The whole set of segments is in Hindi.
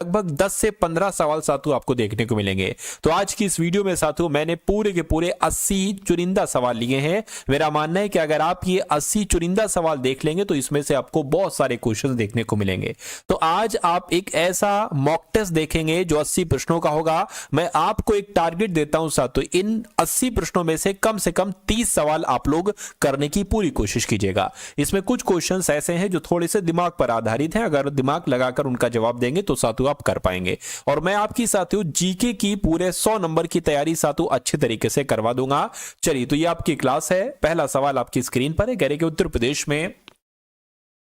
लगभग 10 से 15 सवाल साथियों आपको देखने को मिलेंगे। तो आज की इस वीडियो में साथियों मैंने पूरे के पूरे 80 चुनिंदा सवाल लिए हैं। मेरा मानना है कि अगर आप ये 80 चुनिंदा सवाल देख लेंगे तो इसमें से आपको बहुत सारे क्वेश्चन देखने को मिलेंगे। तो आज आप एक ऐसा मॉक टेस्ट देखेंगे जो 80 प्रश्नों का होगा। मैं आपको एक टारगेट देता हूं साथियों, इन 80 प्रश्नों में से कम 30 सवाल आप लोग करने की पूरी कोशिश कीजिएगा। इसमें कुछ क्वेश्चंस ऐसे हैं जो थोड़े से दिमाग पर आधारित हैं, अगर दिमाग लगाकर उनका जवाब देंगे तो साथियों आप कर पाएंगे। और मैं आपकी साथियों जीके की पूरे 100 नंबर की तैयारी साथियों अच्छे तरीके से करवा दूंगा। चलिए, तो ये आपकी क्लास है। पहला सवाल आपकी स्क्रीन पर है, कह रहे कि उत्तर प्रदेश में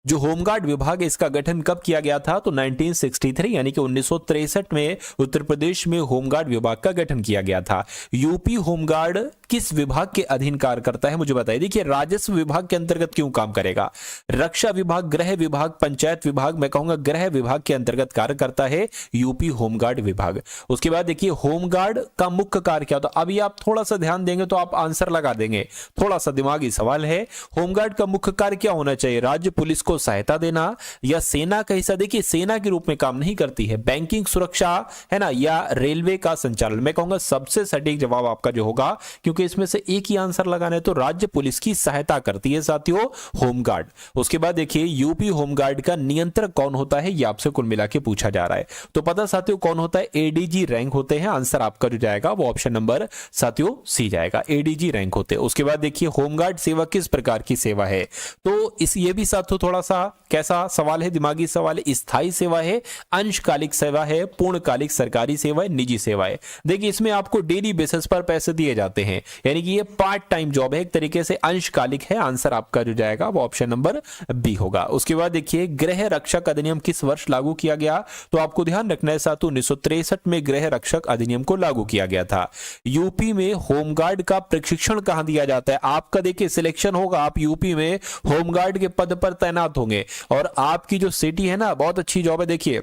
जो होमगार्ड विभाग है इसका गठन कब किया गया था? तो 1963 यानी कि 1963 में उत्तर प्रदेश में होमगार्ड विभाग का गठन किया गया था। यूपी होमगार्ड किस विभाग के अधीन कार्य करता है, मुझे बताइए। देखिए, राजस्व विभाग के अंतर्गत क्यों काम करेगा? रक्षा विभाग, गृह विभाग, पंचायत विभाग, मैं कहूंगा गृह विभाग के अंतर्गत कार्य करता है यूपी होमगार्ड विभाग। उसके बाद देखिए, होमगार्ड का मुख्य कार्य क्या होता है? अभी आप थोड़ा सा ध्यान देंगे तो आप आंसर लगा देंगे, थोड़ा सा दिमागी सवाल है। होमगार्ड का मुख्य कार्य क्या होना चाहिए? राज्य पुलिस को सहायता देना या सेना का हिस्सा? देखिए, सेना के रूप में काम नहीं करती है। बैंकिंग सुरक्षा है ना, या रेलवे का संचालन? मैं कहूंगा सबसे सटीक जवाब आपका जो होगा, क्योंकि इसमें से एक ही आंसर लगाना है, तो राज्य पुलिस की सहायता करती है साथियों होमगार्ड। उसके बाद देखिए, यूपी होमगार्ड का नियंत्रक कौन होता है, ये आपसे कुल मिला के पूछा जा रहा है। तो पता साथियों कौन होता है? एडीजी रैंक होते हैं। आंसर आपका जो जाएगा वो ऑप्शन नंबर साथियों सी जाएगा, एडीजी रैंक होते हैं। उसके बाद देखिए, होमगार्ड सेवा किस प्रकार की सेवा है? तो ये भी साथियों थोड़ा सा कैसा सवाल है, दिमागी सवाल है। स्थायी सेवा है, अंशकालिक सेवा है, पूर्णकालिक सरकारी सेवा है, निजी सेवा है। देखिए, इसमें आपको डेली बेसिस पर पैसे दिए जाते हैं, यानी कि ये पार्ट टाइम जॉब है, एक तरीके से अंशकालिक है। आंसर आपका जो जाएगा वो ऑप्शन नंबर बी होगा। उसके बाद देखिए, गृह रक्षक अधिनियम किस वर्ष लागू किया गया? तो आपको ध्यान रखना है साथियों, 1963 में गृह रक्षक अधिनियम को लागू किया गया था। यूपी में होमगार्ड का प्रशिक्षण कहां दिया जाता है? आपका देखिए सिलेक्शन होगा, आप यूपी में होमगार्ड के पद पर तैनात होंगे और आपकी जो सिटी है ना, बहुत अच्छी जॉब है। देखिए,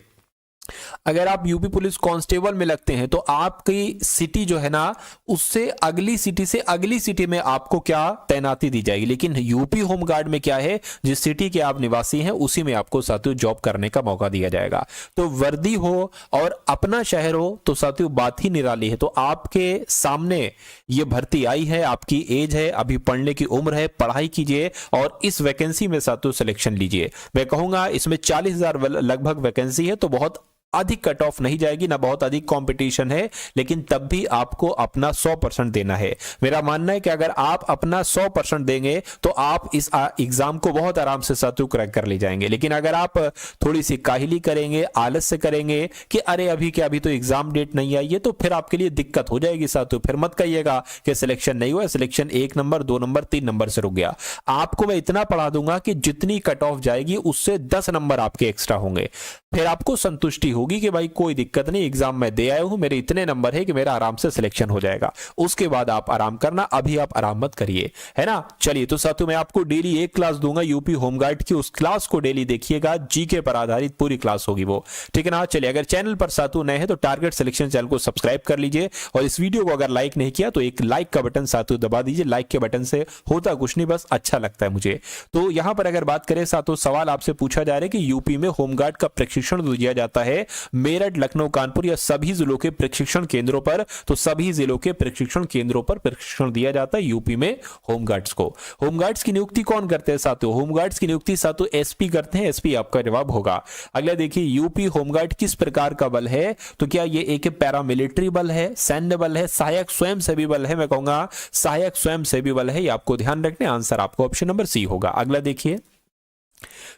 अगर आप यूपी पुलिस कांस्टेबल में लगते हैं तो आपकी सिटी जो है ना, उससे अगली सिटी से अगली सिटी में आपको क्या तैनाती दी जाएगी। लेकिन यूपी होमगार्ड में क्या है, जिस सिटी के आप निवासी हैं उसी में आपको साथियों जॉब करने का मौका दिया जाएगा। तो वर्दी हो और अपना शहर हो तो साथियों बात ही निराली है। तो आपके सामने ये भर्ती आई है, आपकी एज है, अभी पढ़ने की उम्र है, पढ़ाई कीजिए और इस वैकेंसी में साथियों सिलेक्शन लीजिए। मैं कहूंगा इसमें 40,000 लगभग वैकेंसी है, तो बहुत अधिक कट ऑफ नहीं जाएगी, ना बहुत अधिक कंपटीशन है, लेकिन तब भी आपको अपना 100% देना है। मेरा मानना है कि अगर आप अपना 100% देंगे तो आप इस एग्जाम को बहुत आराम से साथियों क्रैक कर ले जाएंगे। लेकिन अगर आप थोड़ी सी काहली करेंगे, आलस्य करेंगे कि अरे अभी क्या, अभी तो एग्जाम डेट नहीं आई है, तो फिर आपके लिए दिक्कत हो जाएगी साथियों। फिर मत कहिएगा कि सिलेक्शन नहीं हुआ, सिलेक्शन 1 नंबर 2 नंबर 3 नंबर से रुक गया। आपको मैं इतना पढ़ा दूंगा कि जितनी कट ऑफ जाएगी उससे 10 नंबर आपके एक्स्ट्रा होंगे, फिर आपको संतुष्टि होगी कि भाई कोई दिक्कत नहीं, एग्जाम में दे आया हूं, मेरे इतने नंबर है कि मेरा आराम से सिलेक्शन हो जाएगा। उसके बाद आप आराम करना, अभी आप आराम मत करिए, है ना। चलिए, तो साथियों मैं आपको डेली एक क्लास दूंगा यूपी होमगार्ड की, उस क्लास को डेली देखिएगा, जीके पर आधारित पूरी क्लास होगी वो, ठीक है ना। चलिए, अगर चैनल पर साथियों नए हैं तो टारगेट सिलेक्शन चैनल को सब्सक्राइब कर लीजिए और इस वीडियो को अगर लाइक नहीं किया तो एक लाइक का बटन साथियों दबा दीजिए। लाइक के बटन से होता कुछ नहीं, बस अच्छा लगता है मुझे। तो यहां पर अगर बात करें साथियों, सवाल आपसे पूछा जा रहा है कि यूपी में होमगार्ड का प्रशिक्षण दिया जाता है मेरठ, लखनऊ, कानपुर या सभी जिलों के प्रशिक्षण केंद्रों पर? तो सभी जिलों के प्रशिक्षण केंद्रों पर प्रशिक्षण दिया जाता है यूपी में होमगार्ड्स को। होमगार्ड्स की नियुक्ति कौन करते हैं साथियों? होमगार्ड्स की नियुक्ति साथियों एसपी करते हैं। एसपी आपका जवाब होगा। अगला देखिए, यूपी होमगार्ड किस प्रकार का बल है? तो क्या ये एक पैरामिलिट्री बल है, सैन्य बल है, सहायक स्वयंसेवी बल है? मैं कहूंगा सहायक स्वयंसेवी बल है, ये आपको ध्यान रखना है। आंसर आपको ऑप्शन नंबर सी होगा। अगला देखिए,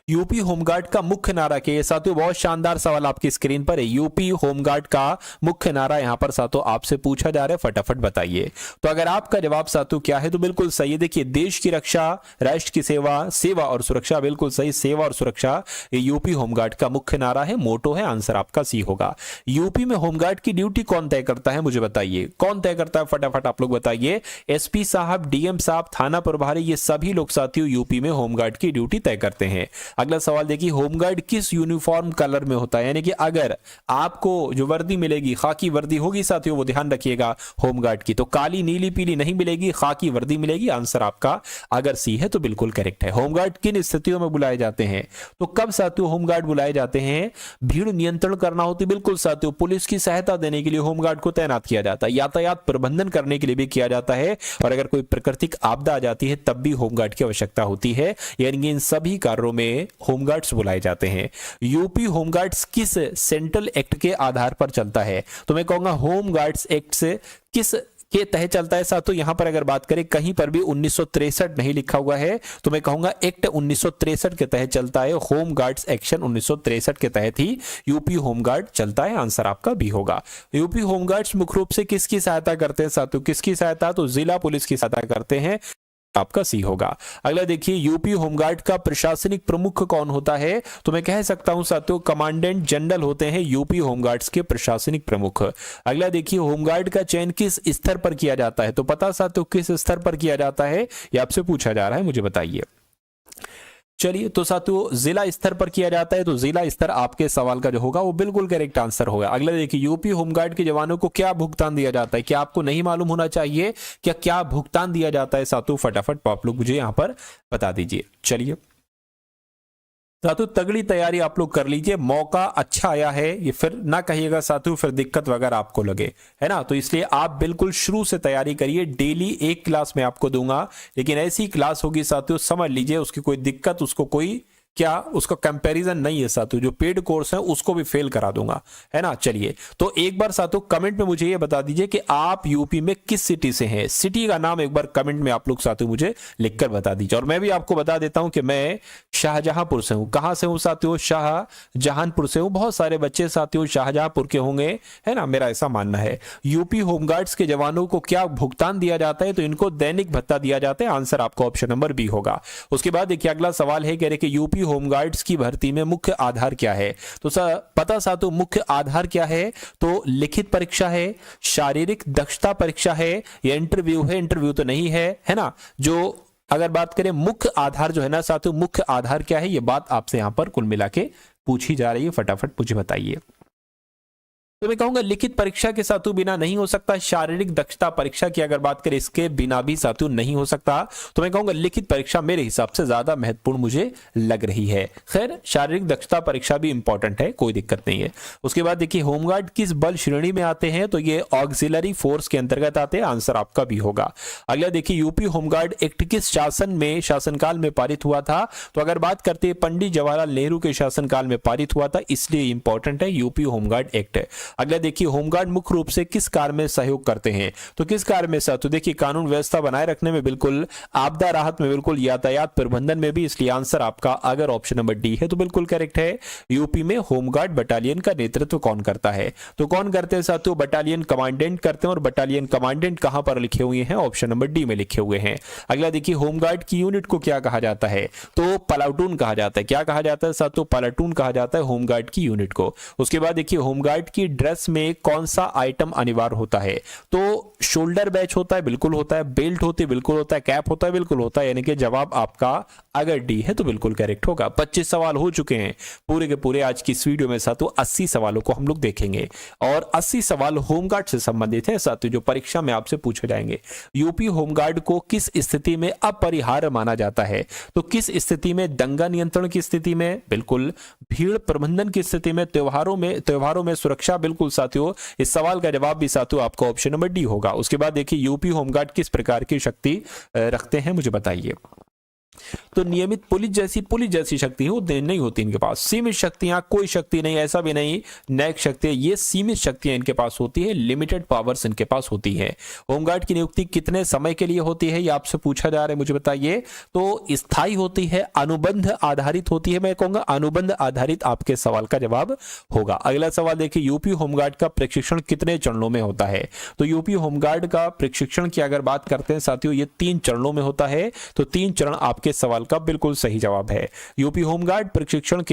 यूपी होमगार्ड का मुख्य नारा क्या है? साथियों बहुत शानदार सवाल आपकी स्क्रीन पर है। यूपी होमगार्ड का मुख्य नारा यहां पर साथियों आपसे पूछा जा रहा है, फटाफट बताइए। तो अगर आपका जवाब साथियों क्या है तो बिल्कुल सही है। देखिए, देश की रक्षा, राष्ट्र की सेवा, सेवा और सुरक्षा, बिल्कुल सही, सेवा और सुरक्षा, ये यूपी होमगार्ड का मुख्य नारा है, मोटो है। आंसर आपका सी होगा। यूपी में होमगार्ड की ड्यूटी कौन तय करता है, मुझे बताइए, कौन तय करता है? फटाफट आप लोग बताइए। एसपी साहब, डीएम साहब, थाना प्रभारी, ये सभी लोग साथियों यूपी में होमगार्ड की ड्यूटी तय करते हैं। हैं। अगला सवाल देखिए, होमगार्ड किस यूनिफॉर्म कलर में होता है, यानी कि अगर आपको जो वर्दी मिलेगी खाकी वर्दी होगी साथियों, वो ध्यान रखिएगा होमगार्ड की, तो काली नीली पीली नहीं मिलेगी, खाकी वर्दी मिलेगी। आंसर आपका अगर सी है तो बिल्कुल करेक्ट है। होमगार्ड किन स्थितियों में बुलाए जाते हैं, तो कब साथियों होमगार्ड बुलाए जाते हैं, भीड़ नियंत्रण करना होती है, बिल्कुल साथियों, पुलिस की सहायता देने के लिए होमगार्ड को तैनात किया जाता है, यातायात प्रबंधन करने के लिए भी किया जाता है, और अगर कोई प्राकृतिक आपदा आ जाती है तब भी होमगार्ड की आवश्यकता होती है। यानी इन सभी कार्यों में होमगार्ड्स बुलाए जाते हैं। यूपी होमगार्ड्स किस सेंट्रल एक्ट के आधार पर चलता है, तो मैं कहूंगा होमगार्ड्स एक्ट से किस के तहत चलता है साथियों। यहां पर अगर बात करें कहीं पर भी 1963 नहीं लिखा हुआ है, तो मैं कहूंगा एक्ट 1963 के तहत चलता है। होम गार्ड्स एक्शन 1963 के तहत ही यूपी होमगार्ड चलता है। आंसर आपका भी होगा। यूपी होमगार्ड्स मुख्य रूप से किसकी सहायता करते हैं साथियों, किसकी सहायता, तो जिला पुलिस की सहायता करते हैं। आपका सी होगा। अगला देखिए, यूपी होमगार्ड का प्रशासनिक प्रमुख कौन होता है, तो मैं कह सकता हूं साथियों कमांडेंट जनरल होते हैं यूपी होमगार्ड्स के प्रशासनिक प्रमुख। अगला देखिए, होमगार्ड का चयन किस स्तर पर किया जाता है, तो पता साथियों किस स्तर पर किया जाता है, यह आपसे पूछा जा रहा है, मुझे बताइए। चलिए, तो साथियों जिला स्तर पर किया जाता है, तो जिला स्तर आपके सवाल का जो होगा वो बिल्कुल करेक्ट आंसर होगा। अगला देखिए, यूपी होमगार्ड के जवानों को क्या भुगतान दिया जाता है, क्या आपको नहीं मालूम होना चाहिए क्या भुगतान दिया जाता है साथियों, फटाफट आप लोग मुझे यहां पर बता दीजिए। चलिए साथियों, तगड़ी तैयारी आप लोग कर लीजिए, मौका अच्छा आया है, ये फिर ना कहिएगा साथियों फिर दिक्कत वगैरह आपको लगे, है ना। तो इसलिए आप बिल्कुल शुरू से तैयारी करिए। डेली एक क्लास मैं आपको दूंगा, लेकिन ऐसी क्लास होगी साथियों, समझ लीजिए उसकी कोई दिक्कत, उसको कोई क्या उसका कंपैरिजन नहीं है साथियों। जो पेड कोर्स है उसको भी फेल करा दूंगा, है ना। चलिए, तो एक बार साथियों कमेंट में मुझे ये बता दीजिए कि आप यूपी में किस सिटी से हैं, सिटी का नाम एक बार कमेंट में आप लोग साथियों मुझे लिखकर बता दीजिए। और मैं भी आपको बता देता हूं कि मैं शाहजहांपुर से हूं। कहां से हूं साथियों, शाहजहांपुर से हूं। बहुत सारे बच्चे साथियों शाहजहांपुर के होंगे, है ना, मेरा ऐसा मानना है। यूपी होमगार्ड्स के जवानों को क्या भुगतान दिया जाता है, तो इनको दैनिक भत्ता दिया जाता है। आंसर आपका ऑप्शन नंबर बी होगा। उसके बाद देखिए अगला सवाल है, कह रहे कि यूपी होमगार्ड्स की भर्ती में मुख्य आधार क्या है, तो पता साथियों मुख्य आधार क्या है, तो लिखित परीक्षा है, शारीरिक दक्षता परीक्षा है, या इंटरव्यू है। इंटरव्यू तो नहीं है, है ना। जो अगर बात करें मुख्य आधार जो है ना साथियों, मुख्य आधार क्या है, ये बात आपसे यहां पर कुल मिला के पूछी जा रही है। फटाफट मुझे बताइए। तो मैं कहूंगा लिखित परीक्षा के साथियों बिना नहीं हो सकता। शारीरिक दक्षता परीक्षा की अगर बात करें इसके बिना भी साथियों नहीं हो सकता। तो मैं कहूंगा लिखित परीक्षा मेरे हिसाब से ज्यादा महत्वपूर्ण मुझे लग रही है। खैर शारीरिक दक्षता परीक्षा भी इंपॉर्टेंट है, कोई दिक्कत नहीं है। उसके बाद देखिए होमगार्ड किस बल श्रेणी में आते हैं, तो ये ऑक्सिलरी फोर्स के अंतर्गत आते हैं। आंसर आपका भी होगा। अगला देखिए यूपी होमगार्ड एक्ट किस शासनकाल में पारित हुआ था, तो अगर बात करते हैं पंडित जवाहरलाल नेहरू के शासनकाल में पारित हुआ था, इसलिए इंपॉर्टेंट है यूपी होमगार्ड एक्ट। अगला देखिए होमगार्ड मुख्य रूप से किस कार्य में सहयोग करते हैं, तो किस कार्य में साथ, तो देखिए कानून व्यवस्था बनाए रखने में बिल्कुल, आपदा राहत में बिल्कुल, यातायात प्रबंधन में भी। इसलिए आंसर आपका अगर ऑप्शन नंबर डी है तो बिल्कुल करेक्ट है। यूपी में होमगार्ड बटालियन का नेतृत्व कौन करता है, तो कौन करते हैं साथियों, बटालियन कमांडेंट करते हैं। और बटालियन कमांडेंट कहां पर लिखे हुए हैं, ऑप्शन नंबर डी में लिखे हुए हैं। अगला देखिए होमगार्ड की यूनिट को क्या कहा जाता है, तो प्लाटून कहा जाता है। क्या कहा जाता है साथियों, प्लाटून कहा जाता है होमगार्ड की यूनिट को। उसके बाद देखिए होमगार्ड की ड्रेस में कौन सा आइटम अनिवार्य होता है, तो शोल्डर बैच होता है, बिल्कुल होता है। बेल्ट होती है, बिल्कुल होता है। कैप होता है, बिल्कुल होता है। यानी कि जवाब आपका अगर डी है तो बिल्कुल करेक्ट होगा। 25 सवाल हो चुके हैं पूरे के पूरे आज की इस वीडियो में साथियों। 80 सवालों को हम लोग देखेंगे और 80 सवाल होमगार्ड से संबंधित है साथियों, जो परीक्षा में आपसे पूछे जाएंगे। यूपी होमगार्ड को किस स्थिति में अपरिहार्य माना जाता है, तो किस स्थिति में, दंगा नियंत्रण की स्थिति में, बिल्कुल भीड़ प्रबंधन की स्थिति में, त्योहारों में सुरक्षा, बिल्कुल साथियों। इस सवाल का जवाब भी साथियों आपका ऑप्शन नंबर डी होगा। उसके बाद देखिए यूपी होमगार्ड किस प्रकार की शक्ति रखते हैं, मुझे बताइए। तो नियमित पुलिस जैसी शक्ति हो नहीं होती इनके पास। सीमित शक्तियां, कोई शक्ति नहीं, ऐसा भी नहीं नैक शक्ति, ये सीमित शक्तियां इनके पास होती है। लिमिटेड पावर्स इनके पास होती है। होमगार्ड की नियुक्ति कितने समय के लिए होती है, ये आपसे पूछा जा रहा है, मुझे बताइए। तो स्थायी होती है, अनुबंध आधारित होती है। मैं कहूंगा अनुबंध आधारित आपके सवाल का जवाब होगा। अगला सवाल देखिए यूपी होमगार्ड का प्रशिक्षण कितने चरणों में होता है, तो यूपी होमगार्ड का प्रशिक्षण की अगर बात करते हैं साथियों, ये 3 चरणों में होता है। तो 3 चरण आप आपके सवाल का बिल्कुल सही जवाब है। यूपी होमगार्ड प्रशिक्षण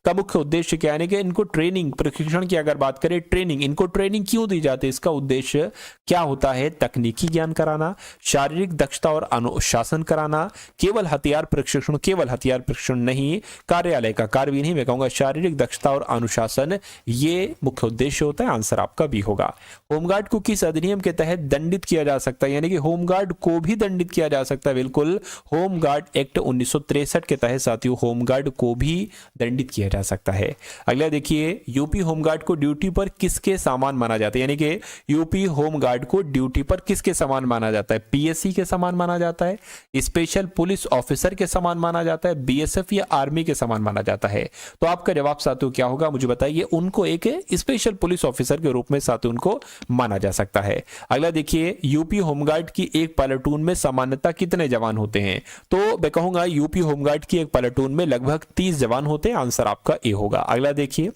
का मुख्य उद्देश्य क्या है कि इनको ट्रेनिंग, प्रशिक्षण की अगर बात करें ट्रेनिंग, इनको ट्रेनिंग क्यों दी जाती है, इसका उद्देश्य क्या होता है? तकनीकी ज्ञान कराना, शारीरिक दक्षता और अनुशासन कराना, केवल हथियार प्रशिक्षण नहीं, कार्यालय का कार्य भी नहीं, मैं कहूंगा शारीरिक दक्षता और अनुशासन, ये मुख्य उद्देश्य होता है। आंसर आपका बी होगा। होमगार्ड को किस अधिनियम के तहत दंडित किया जा सकता है? यानी कि होमगार्ड को भी दंडित किया जा सकता है। बिल्कुल, होमगार्ड एक्ट 1963 के तहत साथियों होमगार्ड को भी दंडित किया जा सकता है। अगला देखिए, यूपी होमगार्ड को ड्यूटी पर किसके समान माना जाता है? यानी कि यूपी होमगार्ड को ड्यूटी पर किसके समान माना जाता है? पीएससी के समान माना जाता है, स्पेशल पुलिस ऑफिसर के समान माना जाता है, बीएसएफ या आर्मी के समान माना जाता है? तो आपका जवाब साथियों क्या होगा मुझे बताइए। उनको एक स्पेशल पुलिस ऑफिसर के रूप में साथियों उनको माना जा सकता है। अगला देखिए, यूपी होमगार्ड की एक प्लाटून में सामान्यतः कितने जवान होते हैं? तो मैं कहूंगा यूपी होमगार्ड की एक प्लाटून में लगभग 30 जवान होते हैं। आंसर आपका ए होगा। अगला देखिए,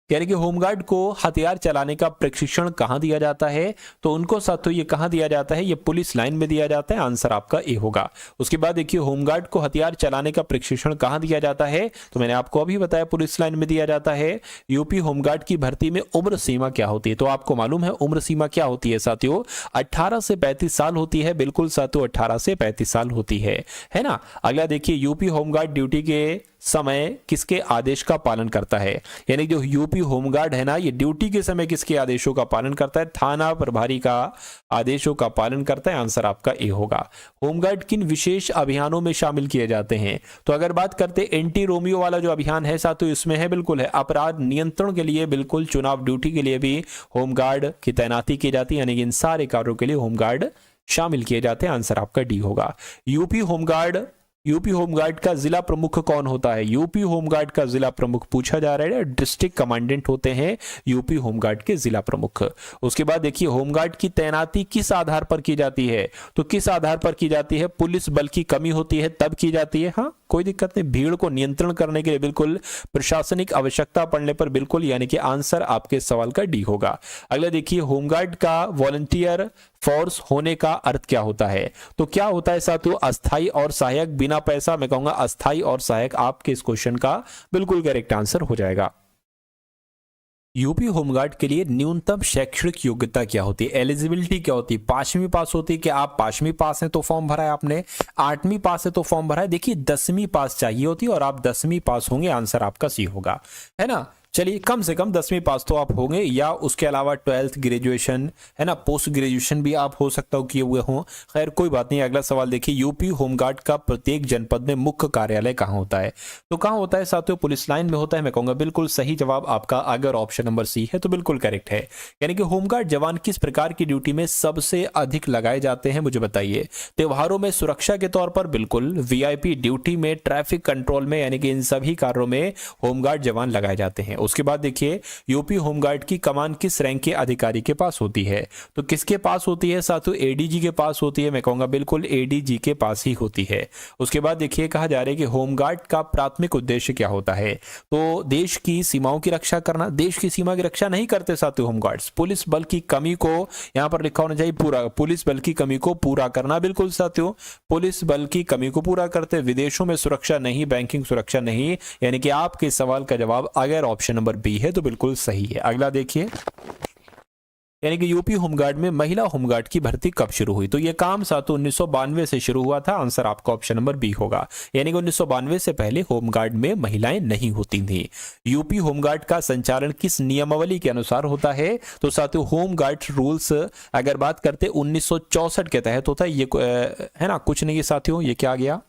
यानी कि होमगार्ड को हथियार चलाने का प्रशिक्षण कहां दिया जाता है? तो उनको साथियों ये कहां दिया जाता है? ये पुलिस लाइन में दिया जाता है। आंसर आपका ए होगा। उसके बाद देखिए, होमगार्ड को हथियार चलाने का प्रशिक्षण कहां दिया जाता है? तो मैंने आपको अभी बताया पुलिस लाइन में दिया जाता है। यूपी होमगार्ड की भर्ती में उम्र सीमा क्या होती है? तो आपको मालूम है उम्र सीमा क्या होती है साथियों? 18 से 35 साल होती है। बिल्कुल साथियों, 18 से 35 साल होती है ना। अगला देखिए, यूपी होमगार्ड ड्यूटी के समय किसके आदेश का पालन करता है? यानी जो यूपी होमगार्ड है ना, ये ड्यूटी के समय किसके आदेशों का पालन करता है? थाना प्रभारी का आदेशों का पालन करता है। आंसर आपका ए होगा। होमगार्ड किन विशेष अभियानों में शामिल किए जाते हैं? तो अगर बात करते एंटी रोमियो वाला जो अभियान है साथियों, इसमें है बिल्कुल है अपराध नियंत्रण के लिए, बिल्कुल चुनाव ड्यूटी के लिए भी होमगार्ड की तैनाती की जाती है। यानी कि इन सारे कार्यों के लिए होमगार्ड शामिल किए जाते हैं। आंसर आपका डी होगा। यूपी होमगार्ड का जिला प्रमुख कौन होता है? यूपी होमगार्ड का जिला प्रमुख पूछा जा रहा है। डिस्ट्रिक्ट कमांडेंट होते हैं यूपी होमगार्ड के जिला प्रमुख। उसके बाद देखिए, होमगार्ड की तैनाती किस आधार पर की जाती है? तो किस आधार पर की जाती है? पुलिस बल की कमी होती है तब की जाती है। हाँ, कोई दिक्कत नहीं, भीड़ को नियंत्रण करने के लिए बिल्कुल प्रशासनिक आवश्यकता पड़ने पर बिल्कुल, यानी कि आंसर आपके सवाल का डी होगा। अगला देखिए, होमगार्ड का वॉलंटियर फोर्स होने का अर्थ क्या होता है? तो क्या होता है साथियों? अस्थाई और सहायक, बिना पैसा, मैं कहूंगा अस्थाई और सहायक आपके इस क्वेश्चन का बिल्कुल करेक्ट आंसर हो जाएगा। यूपी होमगार्ड के लिए न्यूनतम शैक्षणिक योग्यता क्या होती है? एलिजिबिलिटी क्या होती है? 5वीं पास होती है? कि आप 5वीं पास हैं तो फॉर्म भरा है आपने, 8वीं पास है तो फॉर्म भरा है? देखिए 10वीं पास चाहिए होती है और आप 10वीं पास होंगे। आंसर आपका सी होगा, है ना। चलिए, कम से कम 10वीं पास तो आप होंगे, या उसके अलावा 12th ग्रेजुएशन, है ना, पोस्ट ग्रेजुएशन भी आप हो सकता हो किए हुए हों। खैर कोई बात नहीं। अगला सवाल देखिए, यूपी होमगार्ड का प्रत्येक जनपद में मुख्य कार्यालय कहाँ होता है? तो कहाँ होता है साथियों? पुलिस लाइन में होता है। मैं कहूंगा बिल्कुल सही जवाब आपका अगर ऑप्शन नंबर सी है तो बिल्कुल करेक्ट है। यानी कि होमगार्ड जवान किस प्रकार की ड्यूटी में सबसे अधिक लगाए जाते हैं मुझे बताइए? त्योहारों में सुरक्षा के तौर पर बिल्कुल, वीआईपी ड्यूटी में, ट्रैफिक कंट्रोल में, यानी कि इन सभी कार्यों में होमगार्ड जवान लगाए जाते हैं। उसके बाद देखिए, यूपी होमगार्ड की कमान किस रैंक के अधिकारी के पास होती है? तो किसके पास होती है साथियों? एडीजी के पास होती है। मैं कहूंगा बिल्कुल एडीजी के पास ही होती है। उसके बाद देखिए, कहा जा रहा है कि होमगार्ड का प्राथमिक उद्देश्य क्या होता है? तो देश की सीमाओं की रक्षा करना। देश की सीमा की रक्षा नहीं करते साथियों होमगार्ड्स, पुलिस बल की कमी को, यहां पर लिखा होना चाहिए पूरा, पुलिस बल की कमी को पूरा करना। बिल्कुल साथियों, पुलिस बल की कमी को पूरा करते। विदेशों में सुरक्षा नहीं, बैंकिंग सुरक्षा नहीं। यानी कि आपके सवाल का जवाब अगर ऑप्शन नंबर बी है तो बिल्कुल सही है। अगला देखिए, यानी कि यूपी होमगार्ड में महिला होमगार्ड की भर्ती कब शुरू हुई? तो यह काम साथियों 1992 से शुरू हुआ था। आंसर आपका ऑप्शन नंबर बी होगा। यानी कि 1992 से पहले होमगार्ड में महिलाएं नहीं होती थी। यूपी होमगार्ड का संचालन किस नियमावली के अनुसार होता है? तो साथियों होमगार्ड रूल्स अगर बात करते 1964 के तहत होता है। ये है ना, कुछ नहीं है साथियों, ये क्या आ गया?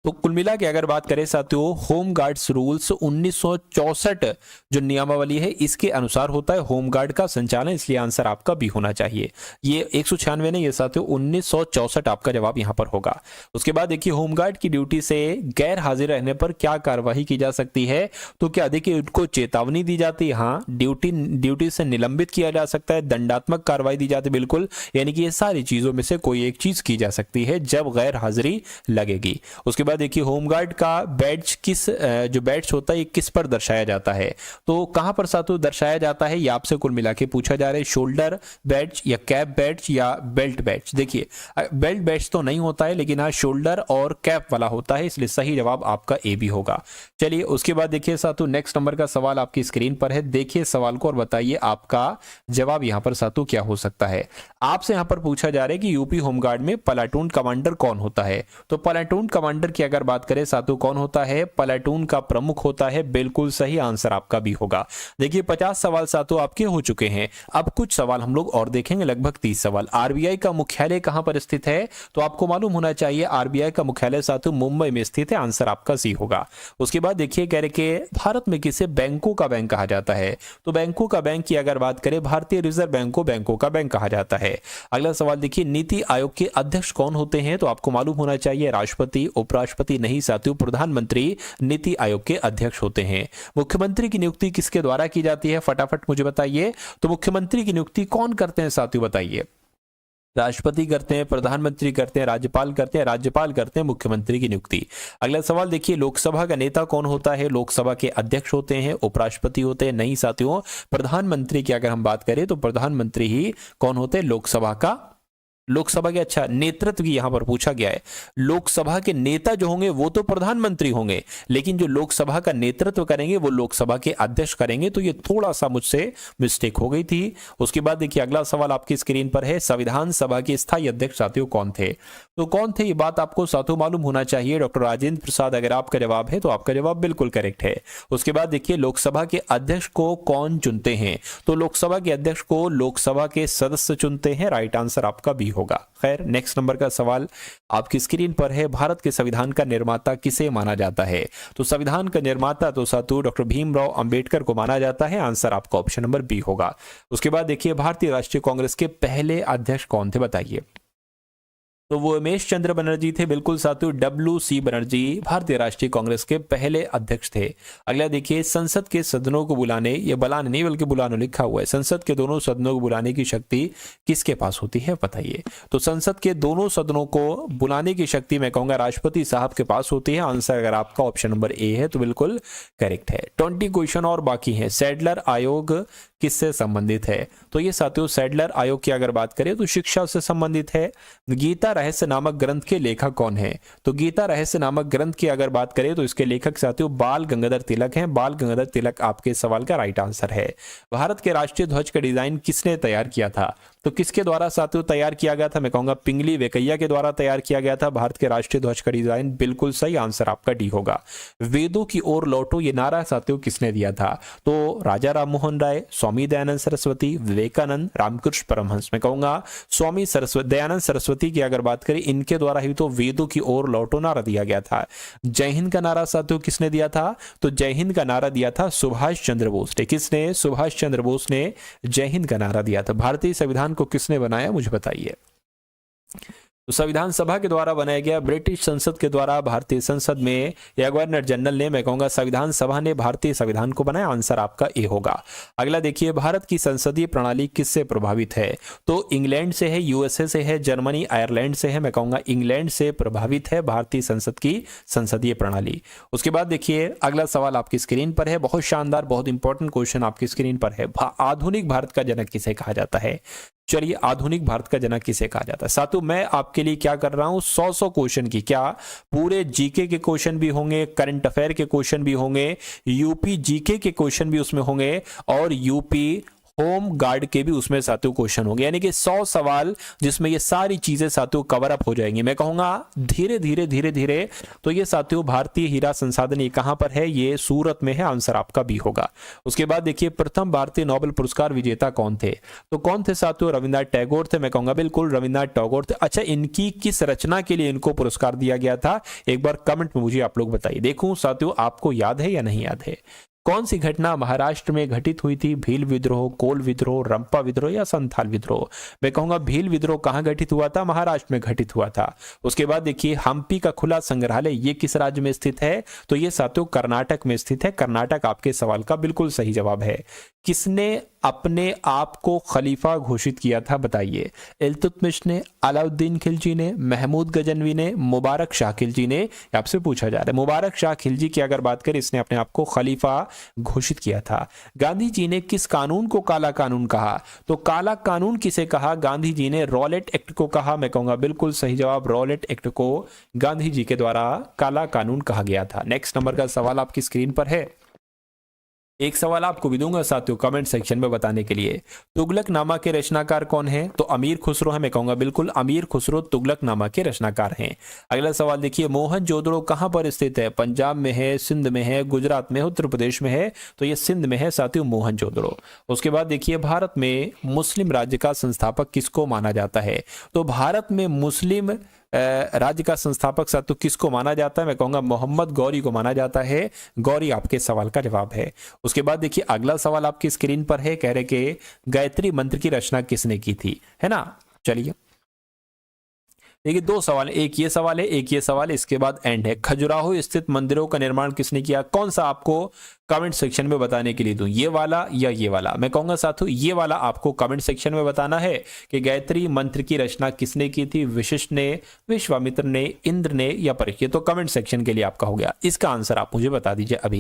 तो कुल मिला के अगर बात करें साथियों, होमगार्ड्स रूल्स 1964 जो नियमावली है इसके अनुसार होता है होमगार्ड का संचालन, इसलिए आंसर आपका बी होना चाहिए। ये 196 नहीं है साथियों, 1964 आपका जवाब यहां पर होगा। उसके बाद देखिए, होमगार्ड की ड्यूटी से गैर हाजिर रहने पर क्या कार्यवाही की जा सकती है? तो क्या देखिए, उनको चेतावनी दी जाती है, हाँ, ड्यूटी से निलंबित किया जा सकता है, दंडात्मक कार्रवाई दी जाती है, बिल्कुल। यानी कि ये सारी चीजों में से कोई एक चीज की जा सकती है जब गैर हाजिरी लगेगी। उसके बाद बाद देखिए होमगार्ड का बैज किस जो बैज होता है ये किस पर दर्शाया जाता है, तो कहां पर साथियों दर्शाया जाता है ये आपसे कुल मिला के पूछा जा रहा है। शोल्डर बैज या कैप बैज या बेल्ट बैज। देखिए बेल्ट बैज तो नहीं होता है, लेकिन हाँ शोल्डर और कैप वाला होता है, इसलिए सही जवाब आपका ए भी होगा। चलिए उसके बाद देखिए साथियों नेक्स्ट नंबर का सवाल आपकी स्क्रीन पर है, देखिए सवाल को और बताइए आपका जवाब यहां पर साथियों क्या हो सकता है। आपसे यहां पर पूछा जा रहा है कि यूपी होमगार्ड में प्लाटून कमांडर कौन होता है, तो प्लाटून कमांडर की अगर बात करें साथियों कौन होता है, प्लाटून का प्रमुख होता है। बिल्कुल सही आंसर आपका भी होगा। देखिए 50 सवाल साथियों आपके हो चुके हैं, अब कुछ सवाल हम लोग और देखेंगे, लगभग 30 सवाल। आरबीआई का मुख्यालय कहां पर स्थित है, तो आपको मालूम होना चाहिए आरबीआई का मुख्यालय साथियों मुंबई में स्थित है, आंसर आपका सी होगा। उसके बाद देखिए कह रहे कि भारत में किसे बैंकों का बैंक कहा जाता है, तो बैंकों का बैंक की अगर बात करें भारतीय रिजर्व बैंक को बैंकों का बैंक कहा जाता है। अगला सवाल देखिए नीति आयोग के अध्यक्ष कौन होते हैं, तो आपको मालूम होना चाहिए राष्ट्रपति, उपराष्ट्रपति नहीं साथियों प्रधानमंत्री नीति आयोग के अध्यक्ष होते हैं। मुख्यमंत्री की नियुक्ति किसके द्वारा की जाती है, फटाफट मुझे बताइए। तो मुख्यमंत्री की नियुक्ति कौन करते हैं साथियों बताइए, राष्ट्रपति करते हैं, प्रधानमंत्री करते हैं, राज्यपाल करते हैं, राज्यपाल करते हैं मुख्यमंत्री की नियुक्ति। अगला सवाल देखिए लोकसभा का नेता कौन होता है, लोकसभा के अध्यक्ष होते हैं, उपराष्ट्रपति होते हैं नहीं साथियों प्रधानमंत्री की अगर हम बात करें तो प्रधानमंत्री ही कौन होते हैं लोकसभा का, लोकसभा के अच्छा नेतृत्व की यहां पर पूछा गया है। लोकसभा के नेता जो होंगे वो तो प्रधानमंत्री होंगे, लेकिन जो लोकसभा का नेतृत्व करेंगे वो लोकसभा के अध्यक्ष करेंगे, तो ये थोड़ा सा मुझसे मिस्टेक हो गई थी। उसके बाद देखिए अगला सवाल आपकी स्क्रीन पर है, संविधान सभा के स्थायी अध्यक्ष साथियों कौन थे, तो कौन थे ये बात आपको साथियों मालूम होना चाहिए। डॉक्टर राजेंद्र प्रसाद अगर आपका जवाब है तो आपका जवाब बिल्कुल करेक्ट है। उसके बाद देखिए लोकसभा के अध्यक्ष को कौन चुनते हैं, तो लोकसभा के अध्यक्ष को लोकसभा के सदस्य चुनते हैं, राइट आंसर आपका भी होगा। खैर नेक्स्ट नंबर का सवाल आपकी स्क्रीन पर है, भारत के संविधान का निर्माता किसे माना जाता है, तो संविधान का निर्माता तो साथियों डॉक्टर भीमराव अंबेडकर को माना जाता है, आंसर आपका ऑप्शन नंबर बी होगा। उसके बाद देखिए भारतीय राष्ट्रीय कांग्रेस के पहले अध्यक्ष कौन थे बताइए, तो वो उमेश चंद्र बनर्जी थे, बिल्कुल साथियों WC बनर्जी भारतीय राष्ट्रीय कांग्रेस के पहले अध्यक्ष थे। अगला देखिए संसद के सदनों को बुलाने, ये बुलाने नहीं बल्कि बुलाने लिखा हुआ है, संसद के दोनों सदनों को बुलाने की शक्ति किसके पास होती है बताइए, तो संसद के दोनों सदनों को बुलाने की शक्ति मैं कहूंगा राष्ट्रपति साहब के पास होती है, आंसर अगर आपका ऑप्शन नंबर ए है तो बिल्कुल करेक्ट है। 20 क्वेश्चन और बाकी है। सैडलर आयोग किससे संबंधित है, तो ये साथियों सैडलर आयोग की अगर बात करें तो शिक्षा से संबंधित है। गीता रहस्य नामक ग्रंथ के लेखक कौन है, तो गीता रहस्य नामक ग्रंथ की अगर बात करें तो इसके लेखक साथियों बाल गंगाधर तिलक हैं, बाल गंगाधर तिलक आपके सवाल का राइट आंसर है। भारत के राष्ट्रीय ध्वज का डिजाइन किसने तैयार किया था, तो किसके द्वारा साथियों तैयार किया गया था, मैं कहूंगा पिंगली वेंकैया के द्वारा तैयार किया गया था भारत के राष्ट्रीय ध्वज का डिजाइन, बिल्कुल सही आंसर आपका डी होगा। वेदों की ओर लौटो ये नारा साथियों किसने दिया था, तो राजा राम मोहन राय, स्वामी दयानंद सरस्वती, विवेकानंद, रामकृष्ण परमहंस। मैं कहूंगा स्वामी दयानंद सरस्वती की अगर बात करें इनके द्वारा ही तो वेदों की ओर लौटो नारा दिया गया था। जय हिंद का नारा साथियों किसने दिया था, तो जय हिंद का नारा दिया था सुभाष चंद्र बोस ने। किसने, सुभाष चंद्र बोस ने जय हिंद का नारा दिया था। भारतीय संविधान को किसने बनाया मुझे बताइए, तो संविधान सभा के द्वारा बनाया गया, ब्रिटिश संसद के द्वारा भारतीय संसद में या गवर्नर जनरल ने, मैं कहूंगा संविधान सभा ने भारतीय संविधान को बनाया, आंसर आपका ए होगा। अगला देखिए भारत की संसदीय प्रणाली किससे प्रभावित है, तो इंग्लैंड से है, यूएसए से है, जर्मनी आयरलैंड से है, मैं कहूंगा इंग्लैंड से प्रभावित है भारतीय संसद की संसदीय प्रणाली। उसके बाद देखिए अगला सवाल आपकी स्क्रीन पर है, बहुत शानदार बहुत इंपॉर्टेंट क्वेश्चन आपकी स्क्रीन पर है। आधुनिक भारत का जनक किसे कहा जाता है, चलिए आधुनिक भारत का जनक किसे कहा जाता है। साथियों मैं आपके लिए क्या कर रहा हूं 100 क्वेश्चन की, क्या पूरे जीके के क्वेश्चन भी होंगे, करंट अफेयर के क्वेश्चन भी होंगे, यूपी जीके के क्वेश्चन भी उसमें होंगे और यूपी होम गार्ड के भी उसमें साथियों क्वेश्चन होंगे, यानी कि 100 सवाल जिसमें ये सारी चीजें साथियों कवर अप हो जाएंगी। मैं कहूंगा धीरे धीरे तो ये साथियों भारतीय हीरा संसाधन ये कहां पर है, ये सूरत में है, आंसर आपका भी होगा। उसके बाद देखिए प्रथम भारतीय नोबेल पुरस्कार विजेता कौन थे, तो कौन थे साथियों, रविन्द्रनाथ टैगोर थे, मैं कहूंगा बिल्कुल रविन्द्रनाथ टैगोर थे। अच्छा इनकी किस रचना के लिए इनको पुरस्कार दिया गया था, एक बार कमेंट में मुझे आप लोग बताइए। देखूं साथियों आपको याद है या नहीं याद है, कौन सी घटना महाराष्ट्र में घटित हुई थी, भील विद्रोह, कोल विद्रोह, रंपा विद्रोह या संथाल विद्रोह। मैं कहूंगा भील विद्रोह कहां घटित हुआ था, महाराष्ट्र में घटित हुआ था। उसके बाद देखिए हम्पी का खुला संग्रहालय ये किस राज्य में स्थित है, तो ये साथियों कर्नाटक में स्थित है, कर्नाटक आपके सवाल का बिल्कुल सही जवाब है। किसने अपने आप को खलीफा घोषित किया था, बताइए। इल्तुतमिश ने, अलाउद्दीन खिलजी ने, महमूद गजनवी ने, मुबारक शाह खिलजी ने, आपसे पूछा जा रहा है। मुबारक शाह खिलजी की अगर बात करें, इसने अपने आप को खलीफा घोषित किया था। गांधी जी ने किस कानून को काला कानून कहा, तो काला कानून किसे कहा, गांधी जी ने रॉलेट एक्ट को कहा। मैं कहूंगा बिल्कुल सही जवाब, रॉलेट एक्ट को गांधी जी के द्वारा काला कानून कहा गया था। नेक्स्ट नंबर का सवाल आपकी स्क्रीन पर है। एक सवाल आपको भी दूंगा साथियों कमेंट सेक्शन में बताने के लिए। तुगलकनामा के रचनाकार कौन है, तो अमीर खुसरो है। मैं कहूंगा बिल्कुल अमीर खुसरो तुगलकनामा के रचनाकार हैं। अगला सवाल देखिए, मोहनजोदड़ो कहां पर स्थित है, पंजाब में है, सिंध में है, गुजरात में है, उत्तर प्रदेश में है, तो ये सिंध में है साथियों मोहनजोदड़ो। उसके बाद देखिए, भारत में मुस्लिम राज्य का संस्थापक किसको माना जाता है, तो भारत में मुस्लिम राज्य का संस्थापक साथियों किसको माना जाता है, मैं कहूंगा मोहम्मद गौरी को माना जाता है। गौरी आपके सवाल का जवाब है। उसके बाद देखिए अगला सवाल आपकी स्क्रीन पर है, कह रहे कि गायत्री मंत्र की रचना किसने की थी, है ना। चलिए देखिए दो सवाल, एक ये सवाल है, एक ये सवाल, इसके बाद एंड है। खजुराहो स्थित मंदिरों का निर्माण किसने किया, कौन सा आपको कमेंट सेक्शन में बताने के लिए दूं, ये वाला या ये वाला। मैं कहूंगा साथियों ये वाला आपको कमेंट सेक्शन में बताना है कि गायत्री मंत्र की रचना किसने की थी, वशिष्ठ ने, विश्वामित्र ने, इंद्र ने या परीक्षित। तो कमेंट सेक्शन के लिए आपका हो गया, इसका आंसर आप मुझे बता दीजिए अभी।